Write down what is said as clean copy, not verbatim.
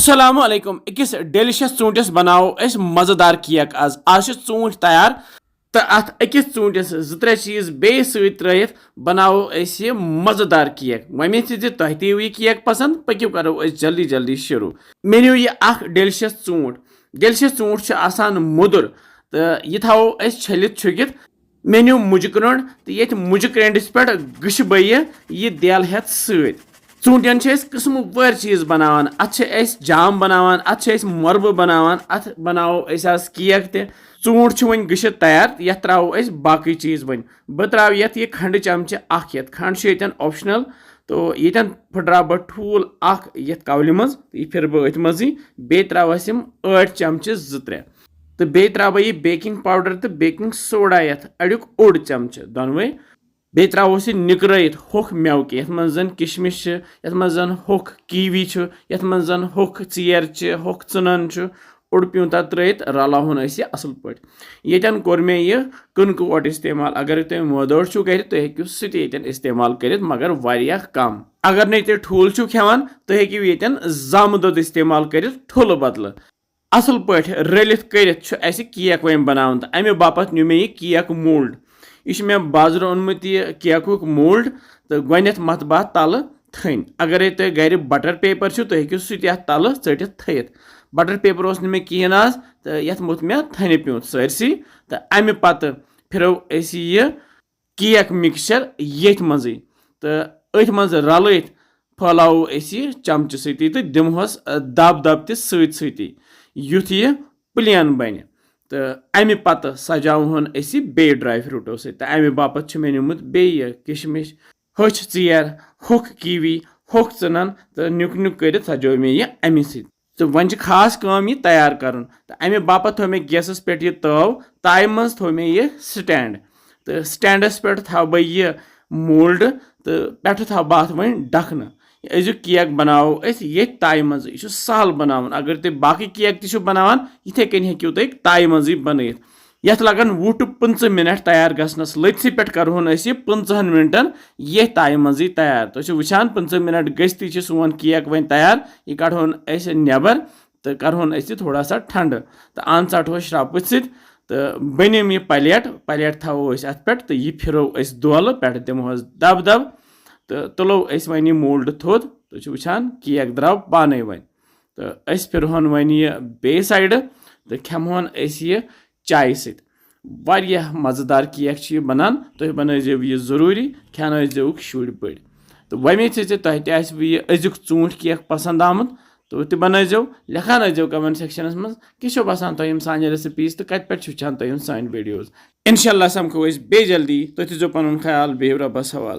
अस्सलाम वालेकुम अकिस डेलिशियस चूंटिस बनाओ अस मजेदार केक आज चूंट तैयार तो अत अकिस चूंटिस त्रे चीज बे सहित बनाओ अस ये मजेदार केक वमे तुह तीव यह केक पसंद पक्यू करो जल्दी जल्दी शुरू मे नो यह डेलिशियस चूंट आसान मुदुर तो यह थो छलित छुकित मे नो मुजक रोड तो ये मुजक रेंडिस पे गश बह यह देल हेत सत चूंटियन किस्म वर चीज बनावान अत जाम बनावान अत मरब बनावान अत बनाओ आज केक ते चूंट वन गशित तैयार यथ त्रो बाकी चीज वन बह त्रा ये खंड चमचे यथ खंड ये ऑप्शनल तो ये फुट्रा बह ठूल ये कवल मज यह फिर बह अथ मजी बे त्रा 8 चमचे 2-3 तो बे त्रा बह यह बेकिंग पाउडर तो बेकिंग सोडा यथ अड़ुक ओड चमचे दोनवे बे त्रोस निकरत होख मेव के ये मजन किशमिश ये मजन होख कीवी ये मजन होख चेर होख चुनन ओड प्यूंता त्रत रलावन यह असल पे ये कोर मे यह कनक ओट इस्तेमाल अगर तुम मोदोड़ कर तुम हेकू सह इस्तेमाल कर मगर वारिया कम अगर नहीं तुम ठूल खेवान तुम हेकू ये जाम दोद इस्तेमाल कर ठूल बदल असल पे रलित कर केक वम बनावन तो अमे बापत न्यू मे यह केक मोल्ड यह मे बाजार ओनमुत यह केकुक मोल्ड तो गोथ मत बह तल थन अगर तुम घर बटर पेपर तुम हेकू सह तल टित थत बटर पेपर उस मे कहें आज तो ये मुत मे थन प्यूत सरसी तो अमे पत फिर यह केक मिक्सचर ये मज तो अथ मज रलित फैलाव यह चमचे सती तो दिमहस दब दब ती युथ यह प्लेन बन तो अमे पत सजावन बे ड्राई फ्रूटो सो अमे बापत मे नुमुत बे किशमिश हछ चेर होख कीवी होख चुनन तो नुक नुक कर सजो मे यह अमे सत तो वन खास काम यह तैयार कर तो अमे बापत थो मे गैसस पे यह तव ताय मज थो मे यह स्टैंड तो स्टैंडस पे थव बह यह मोल्ड तो पे थव बह वन डखन अजु केक बनाओ ये ताय मज यह सहल बनावन अगर तुम बाकी केक तु बनावान इथे कन हेकू तुम ताय मज बनत यथ लगन 20 to 25 मिनट तैयार गसनस लथसी पे करहोन यह 15 मिनटन ये ताय मज तैयार तो वुचान 15 मिनट गस्ती सोन केक वन तैयार यह कड़होन नबर तो करहोन थोड़ा सा ठंड तो अन षटो श्राप तो बनिम यह पलेट थवो अत पे तो यह फिरो दोल पे दिमो दब दब तो तुलो वन यह मोल्ड थोद तो वुचान केक द्राव पाने वन तो फिरहोन वन यह बे साइड तो खेमोन यह चाय सत वारिया मजेदार केक बनान तुम बनजो यह जरूरी खेनोक शुर बड़ तो वमे तुह तह अजुक चूंट केक पसंद आमुत तो तह बनजो लिखान कमेंट सेक्शनस मज किस बसान तुम सान रेसिपीज तो कत पे वुचान तुम सान वीडियोज इंशाल्लाह समखो बे जल्दी तुह थो पन ख्याल बेहू रब्बस हवाल।